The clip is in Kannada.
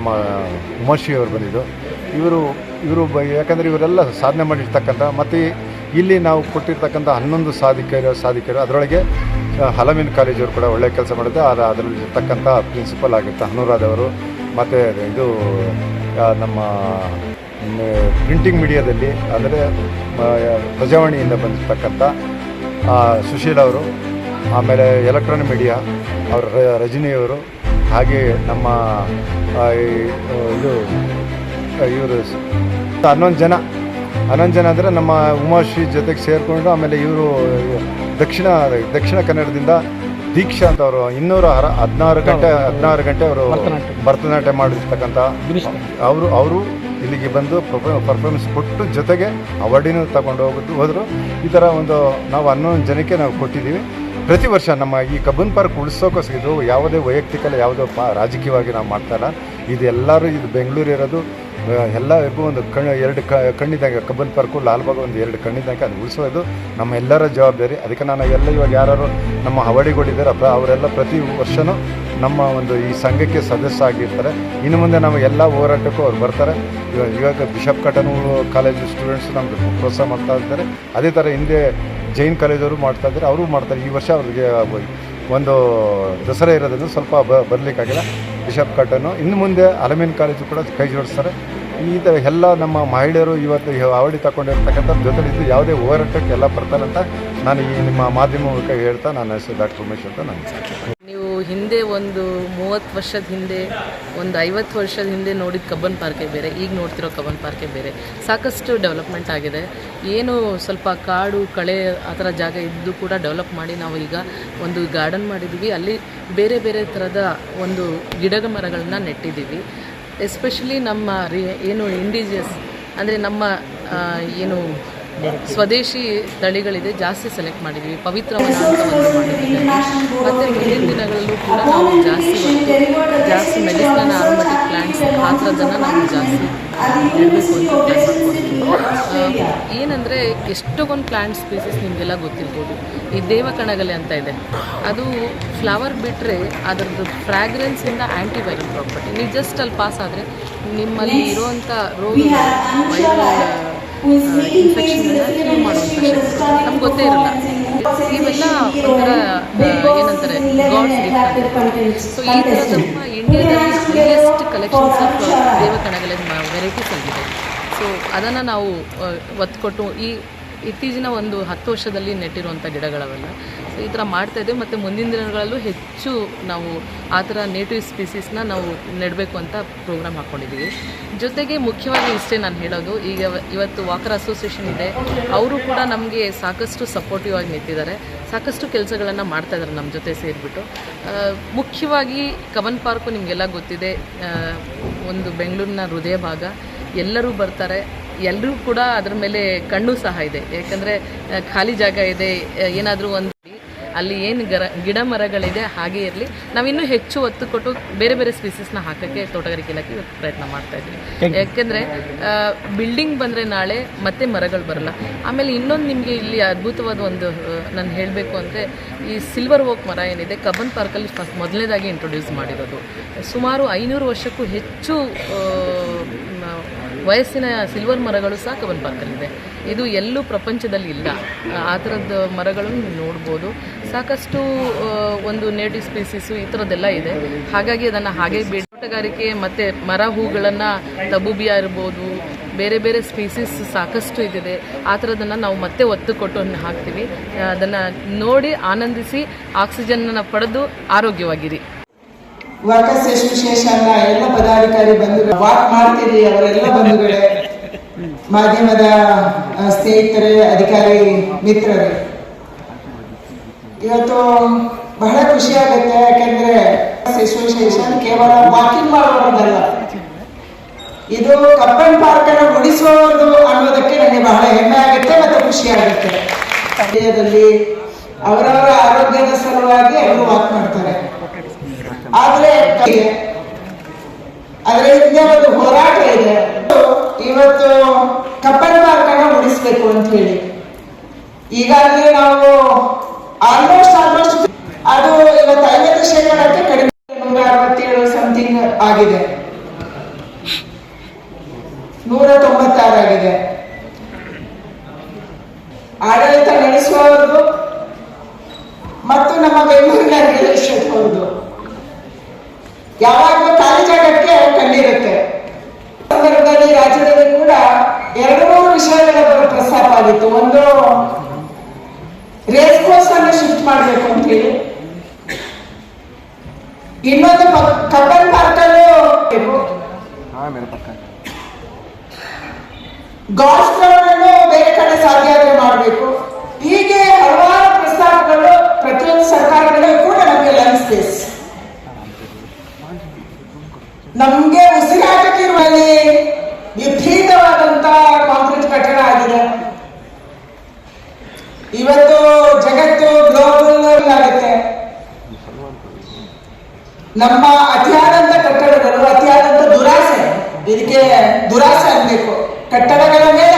ನಮ್ಮ ಉಮಾಶ್ರೀ ಅವರು ಬಂದಿದ್ದು. ಇವರು ಯಾಕಂದರೆ ಇವರೆಲ್ಲ ಸಾಧನೆ ಮಾಡಿರ್ತಕ್ಕಂಥ ಮತ್ತು ಇಲ್ಲಿ ನಾವು ಕೊಟ್ಟಿರ್ತಕ್ಕಂಥ 11 ಸಾಧಿಕರು ಅದರೊಳಗೆ ಹಲಮಿನ್ ಕಾಲೇಜವರು ಕೂಡ ಒಳ್ಳೆಯ ಕೆಲಸ ಮಾಡಿದ್ದು. ಅದರಲ್ಲಿ ಇರ್ತಕ್ಕಂಥ ಪ್ರಿನ್ಸಿಪಲ್ ಆಗಿರ್ತ ಅನುರಾಧ ಅವರು, ಮತ್ತು ಇದು ನಮ್ಮ ಪ್ರಿಂಟಿಂಗ್ ಮೀಡಿಯಾದಲ್ಲಿ ಅಂದರೆ ಪ್ರಜಾವಾಣಿಯಿಂದ ಬಂದಿರತಕ್ಕಂಥ ಸುಶೀಲ್ ಅವರು, ಆಮೇಲೆ ಎಲೆಕ್ಟ್ರಾನಿಕ್ ಮೀಡಿಯಾ ಅವರು ರಜನಿಯವರು, ಹಾಗೆ ನಮ್ಮ ಇವರು 11 ಜನ ಅಂದರೆ ನಮ್ಮ ಉಮಾಶ್ರೀ ಜೊತೆಗೆ ಸೇರಿಕೊಂಡು, ಆಮೇಲೆ ಇವರು ದಕ್ಷಿಣ ಕನ್ನಡದಿಂದ ದೀಕ್ಷಾ ಅಂತ ಅವರು 216 ಗಂಟೆ ಅವರು ಭರತನಾಟ್ಯ ಮಾಡಿರ್ತಕ್ಕಂಥ ಅವರು ಇಲ್ಲಿಗೆ ಬಂದು ಪರ್ಫಾರ್ಮೆನ್ಸ್ ಕೊಟ್ಟು ಜೊತೆಗೆ ಅವಾರ್ಡಿನೂ ತಗೊಂಡು ಹೋದರು. ಈ ಥರ ನಾವು 11 ಜನಕ್ಕೆ ನಾವು ಕೊಟ್ಟಿದ್ದೀವಿ. ಪ್ರತಿ ವರ್ಷ ನಮ್ಮ ಈ ಕಬ್ಬನ್ ಪಾರ್ಕ್ ಉಳಿಸೋಕ್ಕೋಸ್ಕರ ಇದು ಯಾವುದೇ ವೈಯಕ್ತಿಕ ಯಾವುದೋ ರಾಜಕೀಯವಾಗಿ ನಾವು ಮಾಡ್ತಾಯಿಲ್ಲ. ಇದು ಬೆಂಗಳೂರು ಇರೋದು ಎಲ್ಲರಿಗೂ ಒಂದು ಎರಡು ಕಣ್ಣಿದ್ದಂಗೆ. ಕಬ್ಬನ್ ಪಾರ್ಕು ಲಾಲ್ಬಾಗ್ ಒಂದು 2 ಕಣ್ಣಿದ್ದಂಗೆ ಅದು ಉಳಿಸೋದು ನಮ್ಮ ಎಲ್ಲರ ಜವಾಬ್ದಾರಿ. ಅದಕ್ಕೆ ನಾನು ಇವಾಗ ಯಾರು ನಮ್ಮ ಹವಡಿಗಳಿದ್ದಾರೆ ಅವರೆಲ್ಲ ಪ್ರತಿ ವರ್ಷವೂ ನಮ್ಮ ಈ ಸಂಘಕ್ಕೆ ಸದಸ್ಯ ಆಗಿರ್ತಾರೆ. ಇನ್ನು ಮುಂದೆ ನಾವು ಎಲ್ಲ ಹೋರಾಟಕ್ಕೂ ಅವ್ರು ಬರ್ತಾರೆ. ಇವಾಗ ಬಿಷಪ್ ಕಾಟನ್ ಕಾಲೇಜು ಸ್ಟೂಡೆಂಟ್ಸ್ ನಮಗೆ ಪ್ರೋತ್ಸಾಹ ಮಾಡ್ತಾ ಇದ್ದಾರೆ. ಅದೇ ಥರ ಹಿಂದೆ ಜೈನ್ ಕಾಲೇಜವರು ಮಾಡ್ತಾಯಿದ್ದಾರೆ, ಅವರು ಮಾಡ್ತಾರೆ. ಈ ವರ್ಷ ಅವ್ರಿಗೆ ಒಂದು ದಸರಾ ಇರೋದ್ರಿಂದ ಸ್ವಲ್ಪ ಬರಲಿಕ್ಕಾಗಿಲ್ಲ ಬಿಷಪ್ ಕಾಟನ್ನು. ಇನ್ನು ಮುಂದೆ ಹಲಮಿನ್ ಕಾಲೇಜು ಕೂಡ ಕೈ ಜೋಡಿಸ್ತಾರೆ. ಈ ಥರ ಎಲ್ಲ ನಮ್ಮ ಮಹಿಳೆಯರು ಇವತ್ತು ಅವಾರ್ಡಿ ತಗೊಂಡಿರ್ತಕ್ಕಂಥ ಜೊತೆಲಿದ್ದು ಯಾವುದೇ ಹೋರಾಟಕ್ಕೆ ಎಲ್ಲ ಬರ್ತಾರಂತ ನಾನು ಈ ನಿಮ್ಮ ಮಾಧ್ಯಮ ಮೂಲಕ ಹೇಳ್ತಾ ನನ್ನ ಹೆಸರು ಡಾಕ್ಟರ್ ಉಮೇಶ್ ಅಂತ ನಾನು. ನೀವು ಹಿಂದೆ ಒಂದು 30 ವರ್ಷದ ಹಿಂದೆ, ಒಂದು 50 ವರ್ಷದ ಹಿಂದೆ ನೋಡಿದ ಕಬ್ಬನ್ ಪಾರ್ಕೆ ಬೇರೆ, ಈಗ ನೋಡ್ತಿರೋ ಕಬ್ಬನ್ ಪಾರ್ಕೆ ಬೇರೆ. ಸಾಕಷ್ಟು ಡೆವಲಪ್ಮೆಂಟ್ ಆಗಿದೆ. ಏನು ಸ್ವಲ್ಪ ಕಾಡು ಕಳೆ ಆ ಥರ ಜಾಗ ಇದ್ದು ಕೂಡ ಡೆವಲಪ್ ಮಾಡಿ ನಾವು ಈಗ ಒಂದು ಗಾರ್ಡನ್ ಮಾಡಿದ್ದೀವಿ. ಅಲ್ಲಿ ಬೇರೆ ಬೇರೆ ಥರದ ಒಂದು ಗಿಡ ಮರಗಳನ್ನ ನೆಟ್ಟಿದ್ದೀವಿ. ಎಸ್ಪೆಷಲಿ ನಮ್ಮ ಏನು ಇಂಡಿಜಿಯಸ್ ಅಂದರೆ ನಮ್ಮ ಏನು ಸ್ವದೇಶಿ ತಳಿಗಳಿದೆ ಜಾಸ್ತಿ ಸೆಲೆಕ್ಟ್ ಮಾಡಿದ್ದೀವಿ. ಪವಿತ್ರವನ ಅಂತ ಒಂದು ಮಾಡಿದ್ದೀವಿ. ಮತ್ತು ಮುಂದಿನ ದಿನಗಳಲ್ಲೂ ಕೂಡ ನಾವು ಜಾಸ್ತಿ ಮೆಡಿಸಿನಲ್ ಆರೋಮೆಟಿಕ್ ಪ್ಲ್ಯಾಂಟ್ಸ್ ಆ ಥರದನ್ನು ನಾವು ಜಾಸ್ತಿ ನೆಡಬೇಕು ಅಂತ ಪ್ಲ್ಯಾನ್ ಮಾಡ್ಕೊಂಡಿದ್ದೀವಿ. ಏನಂದರೆ ಎಷ್ಟೊಂದು ಪ್ಲ್ಯಾಂಟ್ ಸ್ಪೀಸಸ್ ನಿಮಗೆಲ್ಲ ಗೊತ್ತಿರ್ಬೋದು. ಈ ದೇವಕಣಗಲೆ ಅಂತ ಇದೆ, ಅದು ಫ್ಲವರ್ ಬಿಟ್ಟರೆ ಅದರದ್ದು ಫ್ರ್ಯಾಗ್ರೆನ್ಸಿಂದ ಆ್ಯಂಟಿವೈರಲ್ ಪ್ರಾಪರ್ಟಿ. ನೀವು ಜಸ್ಟ್ ಅಲ್ಲಿ ಪಾಸ್ ಆದರೆ ನಿಮ್ಮಲ್ಲಿ ಇರುವಂಥ ವೈರಲ್ ಇನ್ಫೆಕ್ಷನ್ನ ಕ್ಯೂರ್ ಮಾಡುವಂಥ ಶಕ್ತಿ ನಮ್ಗೆ ಗೊತ್ತೇ ಇರಲ್ಲ. ಇವೆಲ್ಲ ಒಂಥರ ಏನಂತಾರೆ ಗಾಡ್ಸ್ ಗಿಫ್ಟ್. ಸೊ ಈ ಥರ ನಮ್ಮ ಇಂಡಿಯಾದಲ್ಲಿ ಹೈಯೆಸ್ಟ್ ಕಲೆಕ್ಷನ್ಸ್ ಆಫ್ ದೇವಕಣಗಲೆ ವೆರೈಟೀಸ್ ಆಗಿದೆ. ಸೊ ಅದನ್ನು ನಾವು ಒತ್ತು ಕೊಟ್ಟು ಇತ್ತೀಚಿನ ಒಂದು 10 ವರ್ಷದಲ್ಲಿ ನೆಟ್ಟಿರುವಂಥ ಗಿಡಗಳವೆಲ್ಲ. ಸೊ ಈ ಥರ ಮಾಡ್ತಾಯಿದ್ದೇವೆ. ಮತ್ತು ಮುಂದಿನ ದಿನಗಳಲ್ಲೂ ಹೆಚ್ಚು ನಾವು ಆ ಥರ ನೇಟಿವ್ ಸ್ಪೀಸೀಸ್ನ ನಾವು ನೆಡಬೇಕು ಅಂತ ಪ್ರೋಗ್ರಾಮ್ ಹಾಕ್ಕೊಂಡಿದ್ದೀವಿ. ಜೊತೆಗೆ ಮುಖ್ಯವಾಗಿ ಇಷ್ಟೇ ನಾನು ಹೇಳೋದು, ಈಗ ಇವತ್ತು ವಾಕರ್ ಅಸೋಸಿಯೇಷನ್ ಇದೆ, ಅವರು ಕೂಡ ನಮಗೆ ಸಾಕಷ್ಟು ಸಪೋರ್ಟಿವ್ ಆಗಿ ನಿಂತಿದ್ದಾರೆ. ಸಾಕಷ್ಟು ಕೆಲಸಗಳನ್ನು ಮಾಡ್ತಾಯಿದ್ದಾರೆ ನಮ್ಮ ಜೊತೆ ಸೇರಿಬಿಟ್ಟು. ಮುಖ್ಯವಾಗಿ ಕಬ್ಬನ್ ಪಾರ್ಕು ನಿಮಗೆಲ್ಲ ಗೊತ್ತಿದೆ, ಒಂದು ಬೆಂಗಳೂರಿನ ಹೃದಯ ಭಾಗ. ಎಲ್ಲರೂ ಬರ್ತಾರೆ, ಎಲ್ಲರೂ ಕೂಡ ಅದರ ಮೇಲೆ ಕಣ್ಣು ಸಹ ಇದೆ. ಯಾಕಂದರೆ ಖಾಲಿ ಜಾಗ ಇದೆ, ಏನಾದರೂ ಒಂದು ಅಲ್ಲಿ ಏನು ಗಿಡ ಮರಗಳಿದೆ ಹಾಗೇ ಇರಲಿ. ನಾವಿನ್ನೂ ಹೆಚ್ಚು ಒತ್ತು ಕೊಟ್ಟು ಬೇರೆ ಬೇರೆ ಸ್ಪೀಸೀಸ್ನ ಹಾಕೋಕ್ಕೆ ತೋಟಗಾರಿಕೆ ಇಲಾಖೆ ಪ್ರಯತ್ನ ಮಾಡ್ತಾಯಿದ್ವಿ. ಯಾಕೆಂದರೆ ಬಿಲ್ಡಿಂಗ್ ಬಂದರೆ ನಾಳೆ ಮತ್ತೆ ಮರಗಳು ಬರಲ್ಲ. ಆಮೇಲೆ ಇನ್ನೊಂದು ನಿಮಗೆ ಇಲ್ಲಿ ಅದ್ಭುತವಾದ ಒಂದು ನಾನು ಹೇಳಬೇಕು ಅಂದರೆ, ಈ ಸಿಲ್ವರ್ ಓಕ್ ಮರ ಏನಿದೆ ಕಬ್ಬನ್ ಪಾರ್ಕಲ್ಲಿ ಮೊದಲನೇದಾಗಿ ಇಂಟ್ರೊಡ್ಯೂಸ್ ಮಾಡಿರೋದು. ಸುಮಾರು 500 ವರ್ಷಕ್ಕೂ ಹೆಚ್ಚು ವಯಸ್ಸಿನ ಸಿಲ್ವರ್ ಮರಗಳು ಸಹ ಕಬ್ಬನ್ ಪಾರ್ಕಲ್ಲಿದೆ. ಇದು ಎಲ್ಲೂ ಪ್ರಪಂಚದಲ್ಲಿ ಇಲ್ಲ. ಆ ಥರದ್ದು ಮರಗಳನ್ನು ನೀವು ನೋಡ್ಬೋದು. ಸಾಕಷ್ಟು ಒಂದು ನೇಟಿವ್ ಸ್ಪೀಸೀಸು ಈ ಥರದ್ದೆಲ್ಲ ಇದೆ. ಹಾಗಾಗಿ ಅದನ್ನು ಹಾಗೆ ತೋಟಗಾರಿಕೆ ಮತ್ತು ಮರ ಹೂಗಳನ್ನು ತಬೂಬಿಯಾ ಇರ್ಬೋದು, ಬೇರೆ ಬೇರೆ ಸ್ಪೀಸೀಸ್ ಸಾಕಷ್ಟು ಇದಿದೆ. ಆ ಥರದನ್ನು ನಾವು ಮತ್ತೆ ಒತ್ತು ಕೊಟ್ಟು ಹಾಕ್ತೀವಿ. ಅದನ್ನು ನೋಡಿ ಆನಂದಿಸಿ ಆಕ್ಸಿಜನ್ನ ಪಡೆದು ಆರೋಗ್ಯವಾಗಿರಿ. ವರ್ಕರ್ಸ್ ಎಷ್ಟು ವಿಶೇಷ ಅಲ್ಲ, ಎಲ್ಲ ಪದಾಧಿಕಾರಿ ಬಂದು ವಾಕ್ ಮಾಡ್ತೀರಿ, ಅವರೆಲ್ಲ ಬಂಧುಗಳೇ, ಮಾಧ್ಯಮದ ಸ್ನೇಹಿತರೇ, ಅಧಿಕಾರಿ ಮಿತ್ರರೇ, ಇವತ್ತು ಬಹಳ ಖುಷಿ ಆಗುತ್ತೆ. ಯಾಕೆಂದ್ರೆ ಅಸೋಸಿಯೇಷನ್ ಕೇವಲ ವಾಕಿಂಗ್ ಮಾಡೋದಲ್ಲ, ಇದು ಕಬ್ಬನ್ ಪಾರ್ಕ್ ಅನ್ನು ಉಳಿಸುವುದು ಅನ್ನೋದಕ್ಕೆ ನನಗೆ ಬಹಳ ಹೆಮ್ಮೆ ಆಗುತ್ತೆ ಮತ್ತು ಖುಷಿ ಆಗುತ್ತೆ. ಇಂಡಿಯಾದಲ್ಲಿ ಅವರವರ ಆರೋಗ್ಯದ ಸಲುವಾಗಿ ಅವರು ವಾಕ್ ಮಾಡ್ತಾರೆ. ಆದ್ರೆ ಅದರ ಹಿಂದೆ ಒಂದು ಹೋರಾಟ ಇದೆ. ಇವತ್ತು ಕಬ್ಬನ್ ಪಾರ್ಕ್ ಅನ್ನು ಉಳಿಸ್ಬೇಕು ಅಂತ ಹೇಳಿ ಈಗಾಗಲೇ ನಾವು ಆಲ್ಮೋಸ್ಟ್ ಅದು ಇವತ್ತು 50% ಕಡಿಮೆ, 167 ಸಮಥಿಂಗ್ ಆಗಿದೆ. ನಮ್ಮ ಬೆಂಗಳೂರಿನ ರಿಯಲ್ ಎಸ್ಟೇಟ್ ಒಂದು ಯಾವಾಗಲೂ ಖಾಲಿ ಜಾಗಕ್ಕೆ ಕಂಡಿರುತ್ತೆ. ಸಂದರ್ಭದಲ್ಲಿ ರಾಜ್ಯದಲ್ಲಿ ಕೂಡ 2-3 ವಿಷಯಗಳ ಪ್ರಸ್ತಾಪ ಆಗಿತ್ತು. ಒಂದು ರೇಸ್ ಕೋರ್ಸ್ ಅನ್ನು ಶಿಫ್ಟ್ ಮಾಡಬೇಕು ಅಂತ ಹೇಳಿ, ಇನ್ನೊಂದು ಕಬ್ಬನ್ ಪಾರ್ಕ್ ಅಲ್ಲೂ ಗಾಲ್ಫ್ ಗ್ರೌಂಡ್ ಅನ್ನು ಬೇರೆ ಕಡೆ ಸಾಧ್ಯ ಆದ್ರೆ ಮಾಡಬೇಕು. ಹೀಗೆ ಹಲವಾರು ಪ್ರಸ್ತಾಪಗಳು ಪ್ರತಿಯೊಂದು ಸರ್ಕಾರಗಳಿಗೂ ಕೂಡ ನಮಗೆ ಲಂಚ್ ಸ್ಪೇಸ್, ನಮ್ಗೆ ಉಸಿರಾಟಕ್ಕಿರುವಲ್ಲಿ ವಿಪರೀತವಾದಂತಹ ಕಾಂಕ್ರೀಟ್ ಕಟ್ಟಡ ಆಗಿದೆ. ಇವತ್ತು ಜಗತ್ತು ಗ್ಲೋಬಲ್ ಆಗುತ್ತೆ. ನಮ್ಮ ಅತಿಯಾದಂತ ಕಟ್ಟಡಗಳು, ಅತಿಯಾದಂತ ದುರಾಸೆ, ಇದಕ್ಕೆ ದುರಾಸೆ ಅನ್ಬೇಕು. ಕಟ್ಟಡಗಳ ಮೇಲೆ